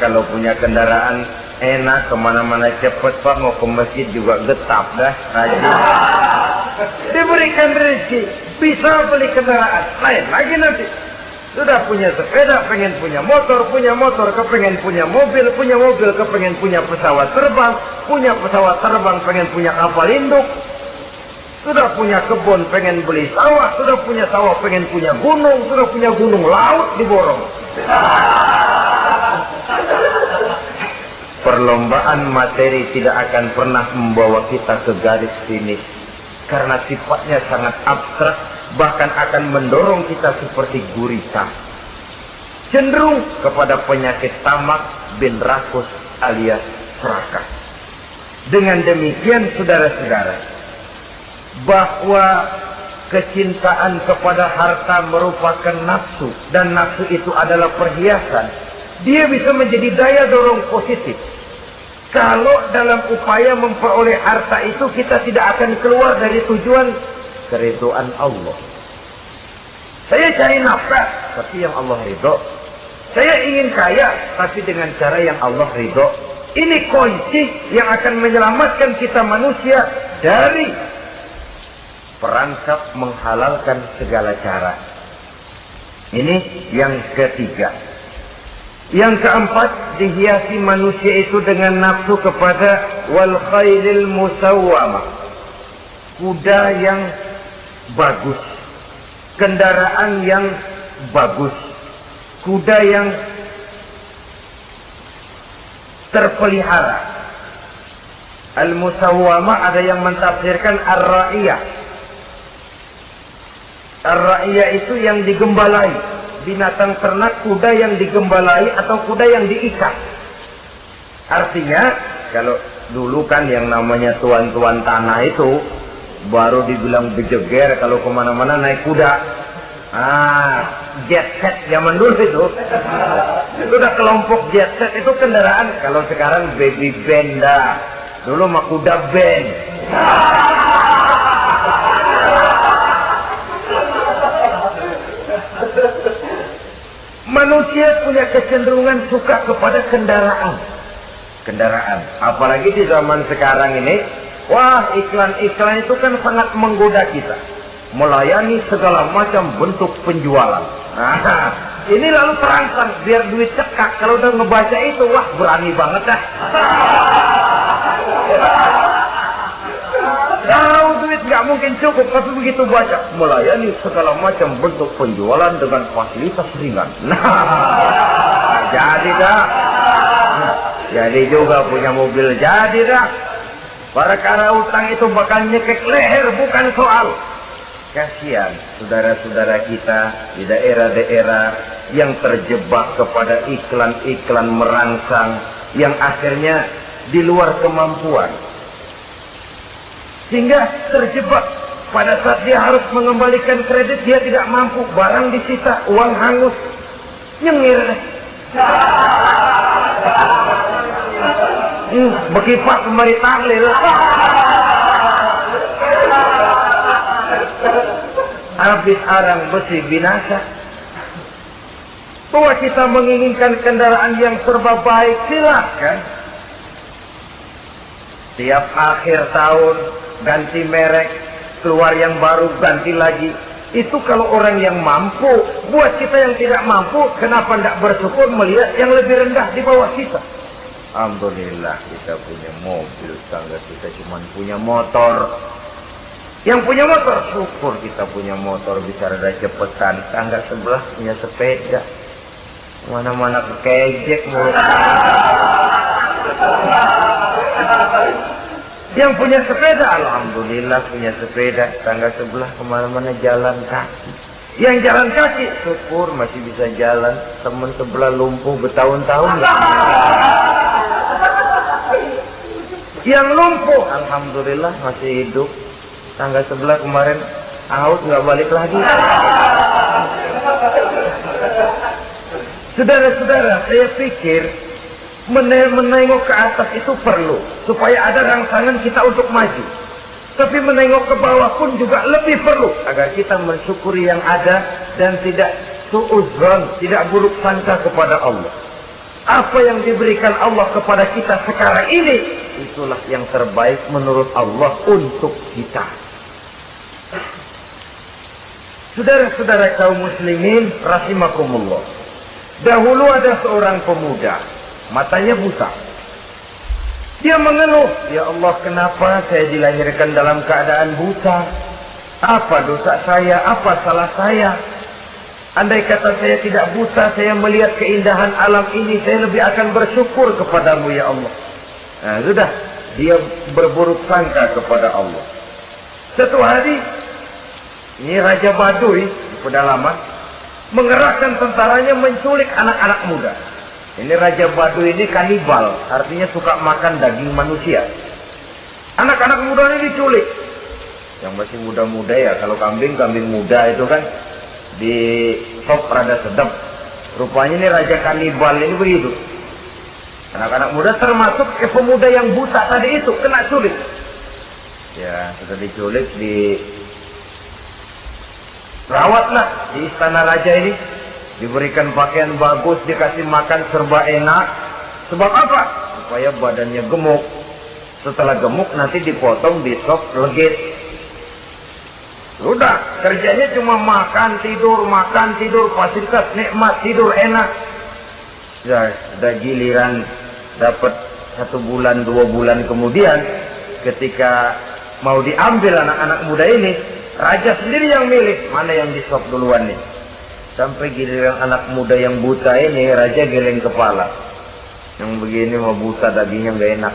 Kalau punya kendaraan enak, kemana-mana cepet Pak, mau ke masjid juga getap dah, rajin. Diberikan rezeki, bisa beli kendaraan. Lain lagi nanti. Sudah punya sepeda, pengen punya motor, kepengen punya mobil, kepengen punya pesawat terbang, pengen punya kapal induk. Sudah punya kebun, pengen beli sawah, sudah punya sawah, pengen punya gunung, sudah punya gunung, laut diborong. Perlombaan materi tidak akan pernah membawa kita ke garis finish, karena sifatnya sangat abstrak, bahkan akan mendorong kita seperti gurita, cenderung kepada penyakit tamak bin rakus alias serakah. Dengan demikian saudara-saudara, bahwa kecintaan kepada harta merupakan nafsu, dan nafsu itu adalah perhiasan, dia bisa menjadi daya dorong positif. Kalau dalam upaya memperoleh harta itu kita tidak akan keluar dari tujuan keridhaan Allah. Saya cari nafkah, tapi yang Allah ridho. Saya ingin kaya, tapi dengan cara yang Allah ridho. Ini kunci yang akan menyelamatkan kita manusia dari perangkap menghalalkan segala cara. Ini yang ketiga. Yang keempat, dihiasi manusia itu dengan nafsu kepada wal khailil musawwamah, kuda yang bagus, kendaraan yang bagus, kuda yang terpelihara. Al-musawwamah ada yang mentafsirkan ar-ra'iyah. Ar-ra'iyah itu yang digembalai, binatang ternak, kuda yang digembalai atau kuda yang diikat. Artinya, kalau dulu kan yang namanya tuan-tuan tanah itu baru dibilang bejeger kalau kemana-mana naik kuda. Jet set zaman dulu itu udah kelompok jet set, itu kendaraan. Kalau sekarang baby benda, dulu mah kuda band. Manusia punya kecenderungan suka kepada kendaraan. Apalagi di zaman sekarang ini, wah, iklan-iklan itu kan sangat menggoda kita. Melayani segala macam bentuk penjualan. Ini lalu terangsang biar duit cekak. Kalau udah ngebaca itu, wah, berani banget dah. Tahu duit nggak mungkin cukup, tapi begitu baca melayani segala macam bentuk penjualan dengan fasilitas ringan. Nah, jadi dah. Jadi juga punya mobil, jadi dah. Perkara utang itu bakal nyekek leher, bukan soal. Kasihan saudara-saudara kita di daerah-daerah yang terjebak kepada iklan-iklan merangsang yang akhirnya di luar kemampuan, sehingga terjebak pada saat dia harus mengembalikan kredit dia tidak mampu, barang disita, uang hangus, nyengir. Bekipak kembali tahlil. Habis arang besi binasa. Bahwa kita menginginkan kendaraan yang serba baik, silahkan. Tiap akhir tahun ganti merek, keluar yang baru, ganti lagi. Itu kalau orang yang mampu. Buat kita yang tidak mampu, kenapa tidak bersyukur melihat yang lebih rendah di bawah kita? Alhamdulillah kita punya mobil, tangga kita cuma punya motor. Yang punya motor, syukur kita punya motor bisa rada cepetan. Tangga sebelah punya sepeda, mana-mana kekejek mulut. Yang punya sepeda, alhamdulillah punya sepeda. Tangga sebelah kemana-mana jalan kaki. Yang jalan kaki, syukur masih bisa jalan. Teman sebelah lumpuh bertahun-tahun. Yang lumpuh, alhamdulillah masih hidup. Tangga sebelah kemarin out, nggak balik lagi. Saudara-saudara, saya pikir menengok ke atas itu perlu supaya ada rangsangan kita untuk maju. Tapi menengok ke bawah pun juga lebih perlu agar kita mensyukuri yang ada dan tidak suudzon, tidak buruk sangka kepada Allah. Apa yang diberikan Allah kepada kita sekarang ini, itulah yang terbaik menurut Allah untuk kita. Saudara-saudara kaum muslimin rahimakumullah. Dahulu ada seorang pemuda, matanya buta. Dia mengeluh, ya Allah, kenapa saya dilahirkan dalam keadaan buta? Apa dosa saya? Apa salah saya? Andai kata saya tidak buta, saya melihat keindahan alam ini, saya lebih akan bersyukur kepadamu ya Allah. Nah, sudah, dia berburuk sangka kepada Allah. Satu hari, ini Raja Baduy di pedalaman mengerahkan tentaranya menculik anak-anak muda. Ini Raja Baduy ini kanibal, artinya suka makan daging manusia. Anak-anak muda ini diculik. Yang masih muda-muda ya, kalau kambing muda itu kan di sop rada sedap. Rupanya ini Raja kanibal ini begitu. Anak-anak muda termasuk pemuda yang buta tadi itu kena culik. Ya, sudah diculik, rawatlah di istana raja ini, diberikan pakaian bagus, dikasih makan serba enak. Sebab apa? Supaya badannya gemuk. Setelah gemuk nanti dipotong di sop legit. Sudah, kerjanya cuma makan tidur, fasilitas nikmat, tidur enak. Ya, sudah giliran dapat 1 bulan 2 bulan kemudian, ketika mau diambil anak-anak muda ini, raja sendiri yang milih mana yang disop duluan nih. Sampai giliran anak muda yang buta ini, raja geleng kepala. Yang begini mau buta, dagingnya nggak enak.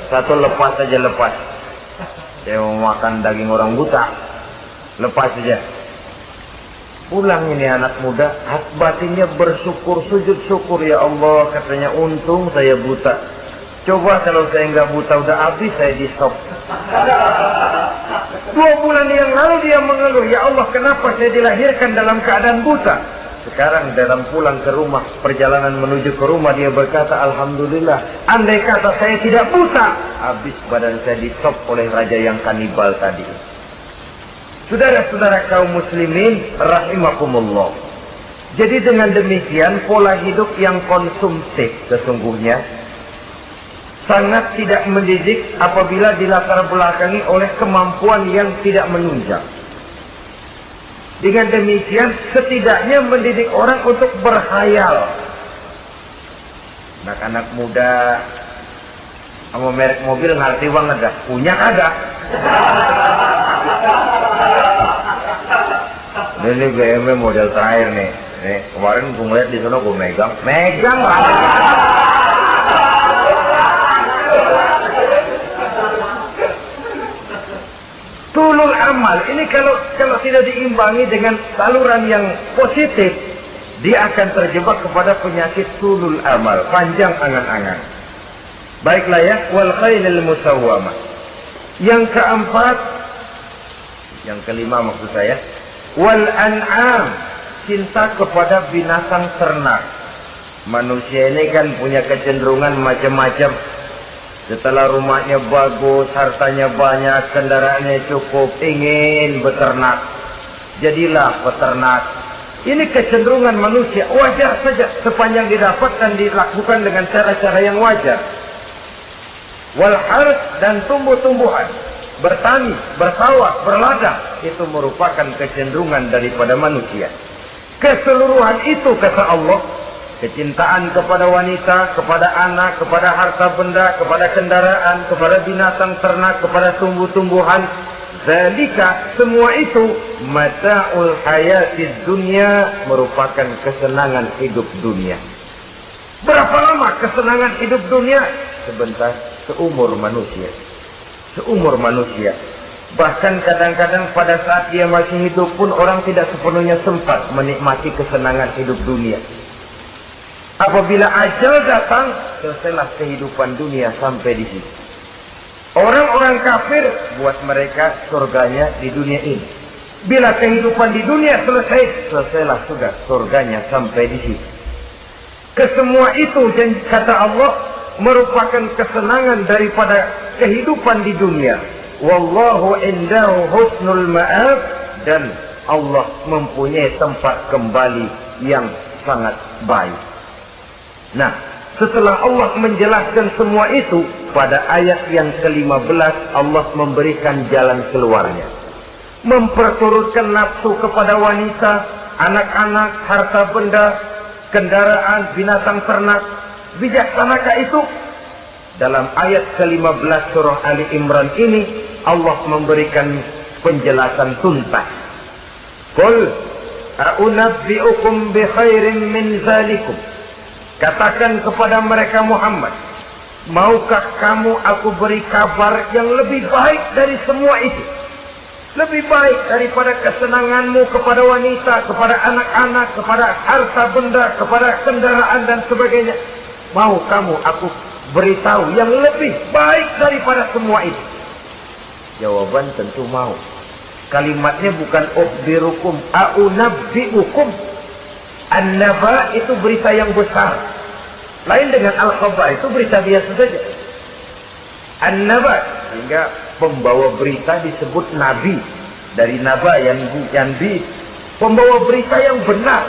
Satu lepas saja, lepas. Saya mau makan daging orang buta, lepas saja. Pulang ini anak muda, batinnya bersyukur, sujud syukur, ya Allah, katanya, untung saya buta. Coba kalau saya nggak buta, udah habis saya di stop. 2 bulan yang lalu dia mengeluh, ya Allah, kenapa saya dilahirkan dalam keadaan buta? Sekarang dalam pulang ke rumah, perjalanan menuju ke rumah, dia berkata, alhamdulillah, andai kata saya tidak buta, habis badan saya di stop oleh raja yang kanibal tadi. Saudara-saudara kaum muslimin rahimakumullah. Jadi dengan demikian, pola hidup yang konsumtif sesungguhnya sangat tidak mendidik apabila dilatar belakangi oleh kemampuan yang tidak menunjang. Dengan demikian setidaknya mendidik orang untuk berkhayal. Anak-anak muda sama merek mobil ngerti banget dah. Punya kagak? Ini BMW model terakhir nih. Nih kemarin gue ngeliat di sana gue megang lah. Tulul amal ini kalau tidak diimbangi dengan saluran yang positif, dia akan terjebak kepada penyakit tulul amal, panjang angan-angan. Baiklah ya, wal khailil musawwamah. Yang keempat, yang kelima maksud saya, wal an'am, cinta kepada binatang ternak. Manusia ini kan punya kecenderungan macam-macam. Setelah rumahnya bagus, hartanya banyak, kendaraannya cukup, ingin beternak. Jadilah peternak. Ini kecenderungan manusia, wajar saja sepanjang didapat dan dilakukan dengan cara-cara yang wajar. Wal harth, dan tumbuh-tumbuhan, bertani, bersawah, berladang, itu merupakan kecenderungan daripada manusia. Keseluruhan itu kata Allah, kecintaan kepada wanita, kepada anak, kepada harta benda, kepada kendaraan, kepada binatang ternak, kepada tumbuh-tumbuhan, zalika, semua itu mata'ul hayatid dunya, merupakan kesenangan hidup dunia. Berapa lama kesenangan hidup dunia? Sebentar, seumur manusia. Seumur manusia. Bahkan kadang-kadang pada saat dia masih hidup pun orang tidak sepenuhnya sempat menikmati kesenangan hidup dunia. Apabila ajal datang, selesailah kehidupan dunia sampai di sini. Orang-orang kafir, buat mereka surganya di dunia ini. Bila kehidupan di dunia selesai, selesailah sudah surganya sampai di sini. Kesemua itu, kata Allah, merupakan kesenangan daripada kehidupan di dunia. Wallahu indahu husnul ma'ab, dan Allah mempunyai tempat kembali yang sangat baik. Nah, setelah Allah menjelaskan semua itu, pada ayat yang ke-15 Allah memberikan jalan keluarnya. Memperturutkan nafsu kepada wanita, anak-anak, harta benda, kendaraan, binatang ternak. Bijaksanakah itu? Dalam ayat ke-15 surah Ali Imran ini, Allah memberikan penjelasan tuntas. Qul a'unabbi'ukum bi khairin min zalikum. Katakan kepada mereka Muhammad, maukah kamu aku beri kabar yang lebih baik dari semua itu? Lebih baik daripada kesenanganmu kepada wanita, kepada anak-anak, kepada harta benda, kepada kendaraan dan sebagainya. Mau kamu aku beritahu yang lebih baik daripada semua itu? Jawaban tentu mau. Kalimatnya bukan ukhbirukum, a'unabbi'ukum. An-naba itu berita yang besar. Lain dengan al-khabar, itu berita biasa saja. An-naba, sehingga pembawa berita disebut nabi. Dari naba yang bi, pembawa berita yang benar.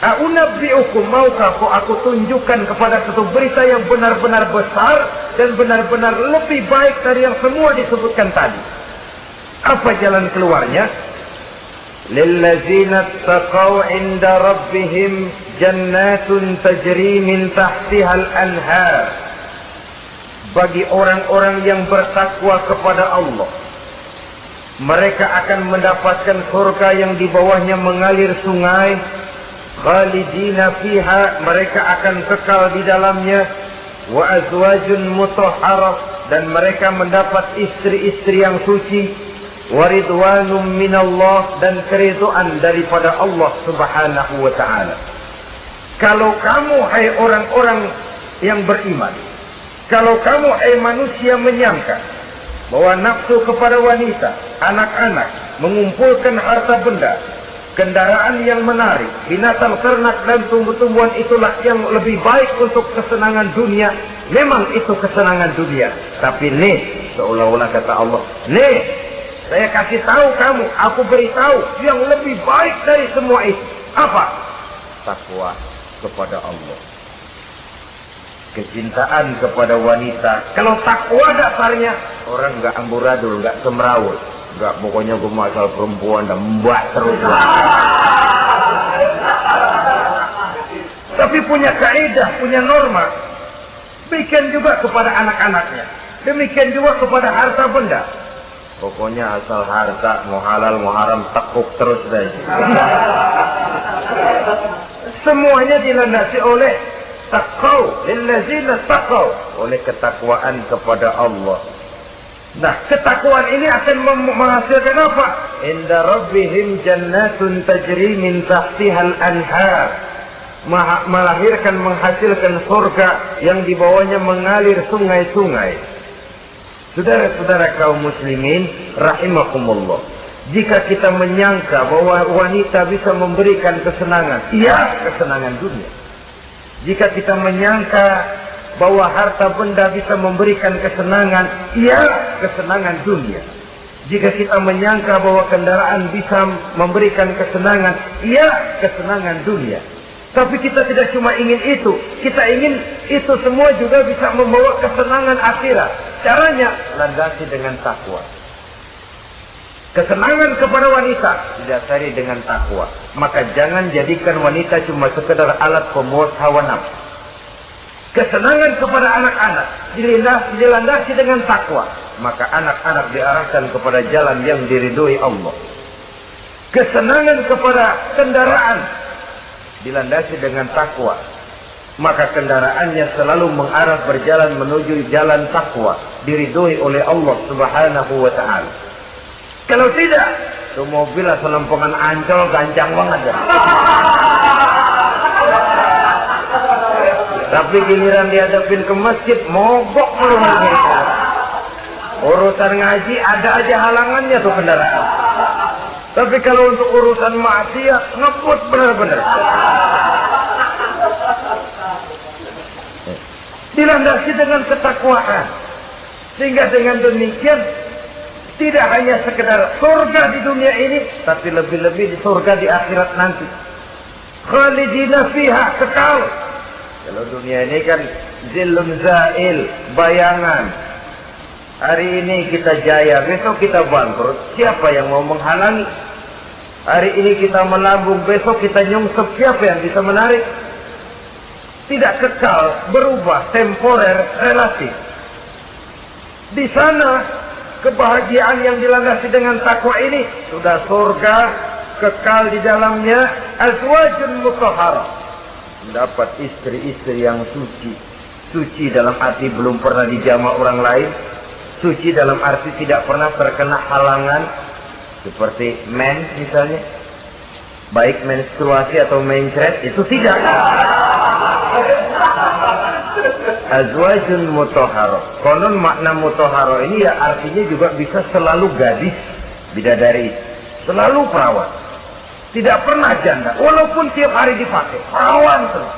A'unabbi'ukum, maukah aku tunjukkan kepada satu berita yang benar-benar besar dan benar-benar lebih baik dari yang semua disebutkan tadi. Apa jalan keluarnya? Lillazina taqaw 'inda rabbihim jannatun tajri min tahtihal anhar. Bagi orang-orang yang bertakwa kepada Allah, mereka akan mendapatkan surga yang di bawahnya mengalir sungai. Khalidina fiha, mereka akan kekal di dalamnya. Wa azwajun mutahharah, dan mereka mendapat istri-istri yang suci. Waridwanum minallah, dan keridhaan daripada Allah subhanahu wa ta'ala. Kalau kamu hai orang-orang yang beriman, kalau kamu hai manusia menyangka bahwa nafsu kepada wanita, anak-anak, mengumpulkan harta benda, kendaraan yang menarik, binatang ternak dan tumbuh-tumbuhan itulah yang lebih baik untuk kesenangan dunia, memang itu kesenangan dunia. Tapi nih, seolah-olah kata Allah, nih, saya kasih tahu kamu, aku beritahu yang lebih baik dari semua itu. Apa? Takwa kepada Allah. Kecintaan kepada wanita. Kalau takwa dasarnya, orang nggak amburadul, nggak semrawut, nggak pokoknya gue masalah perempuan dan mbak terus. Tapi punya kaidah, punya norma. Demikian juga kepada anak-anaknya. Demikian juga kepada harta benda. Pokoknya asal harta, mau halal, mau haram, tekuk terus deh. Semuanya dilandasi oleh taqaw, lillazina taqaw, oleh ketakwaan kepada Allah. Nah, ketakwaan ini akan menghasilkan apa? Inda rabbihim jannatun tajri min tahtihal anhar. Melahirkan, menghasilkan surga yang di bawahnya mengalir sungai-sungai. Saudara-saudara kaum muslimin rahimakumullah, jika kita menyangka bahwa wanita bisa memberikan kesenangan, iya, kesenangan dunia. Jika kita menyangka bahwa harta benda bisa memberikan kesenangan, iya, kesenangan dunia. Jika kita menyangka bahwa kendaraan bisa memberikan kesenangan, iya, kesenangan dunia. Tapi kita tidak cuma ingin itu, kita ingin itu semua juga bisa membawa kesenangan akhirat. Caranya landasi dengan takwa. Kesenangan kepada wanita didasari dengan takwa. Maka jangan jadikan wanita cuma sekedar alat pemuas hawa nafsu. Kesenangan kepada anak-anak dilandasi dengan takwa. Maka anak-anak diarahkan kepada jalan yang diridhoi Allah. Kesenangan kepada kendaraan dilandasi dengan takwa. Maka kendaraannya selalu mengarah berjalan menuju jalan takwa, diridhoi oleh Allah Subhanahu wa ta'ala. Kalau tidak, itu mobil asal lempongan Ancol gancang banget ya. Tapi giliran dihadapin ke masjid, mogok melulu. Urusan ngaji ada aja halangannya tuh kendaraan. Tapi kalau untuk urusan maksiat, ngebut benar-benar. Dilandasi dengan ketakwaan. Sehingga dengan demikian tidak hanya sekedar surga di dunia ini, tapi lebih-lebih di surga di akhirat nanti. Khalidina fiha, kekal. Kalau dunia ini kan zillun zail, bayangan. Hari ini kita jaya, besok kita bangkrut. Siapa yang mau menghalangi? Hari ini kita melambung, besok kita nyungsep. Siapa yang bisa menarik? Tidak kekal, berubah, temporer, relatif. Di sana kebahagiaan yang dilandasi dengan takwa ini sudah surga, kekal di dalamnya, azwajun mutahharah. Mendapat istri-istri yang suci. Suci dalam arti belum pernah dijamah orang lain. Suci dalam arti tidak pernah terkena halangan. Seperti mens misalnya. Baik menstruasi atau mencret, itu tidak. Azwajun mutahharah. Konon makna mutahharah ini ya artinya juga bisa selalu gadis, bidadari, selalu perawan, tidak pernah janda, walaupun tiap hari dipakai, perawan terus.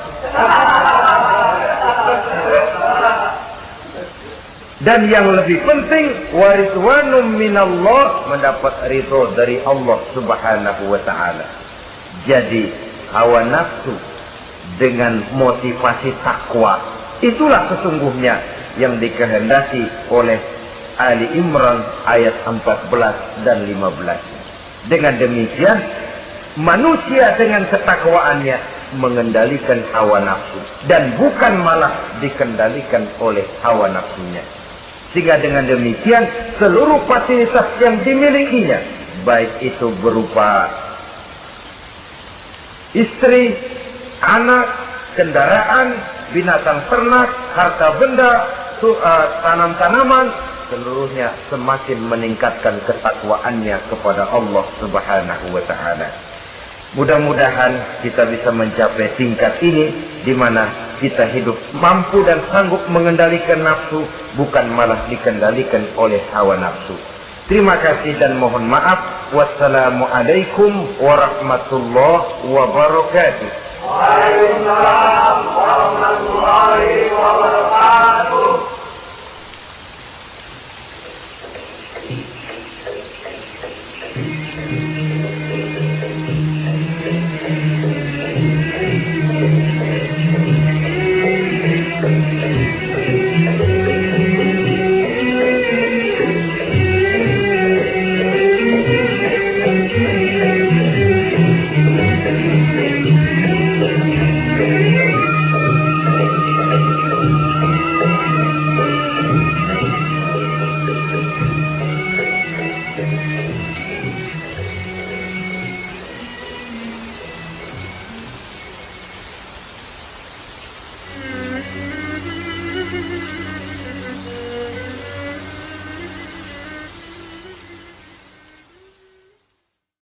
Dan yang lebih penting, waridwanum minallah, mendapat ridho dari Allah Subhanahu wa ta'ala. Jadi hawa nafsu dengan motivasi takwa, itulah sesungguhnya yang dikehendaki oleh Ali Imran ayat 14 dan 15. Dengan demikian, manusia dengan ketakwaannya mengendalikan hawa nafsu dan bukan malah dikendalikan oleh hawa nafsunya. Sehingga dengan demikian seluruh fasilitas yang dimilikinya, baik itu berupa istri, anak, kendaraan, binatang ternak, harta benda, tanam-tanaman, seluruhnya semakin meningkatkan ketakwaannya kepada Allah Subhanahu wa ta'ala. Mudah-mudahan kita bisa mencapai tingkat ini di mana kita hidup mampu dan sanggup mengendalikan nafsu, bukan malah dikendalikan oleh hawa nafsu. Terima kasih dan mohon maaf. Wassalamualaikum warahmatullahi wabarakatuh.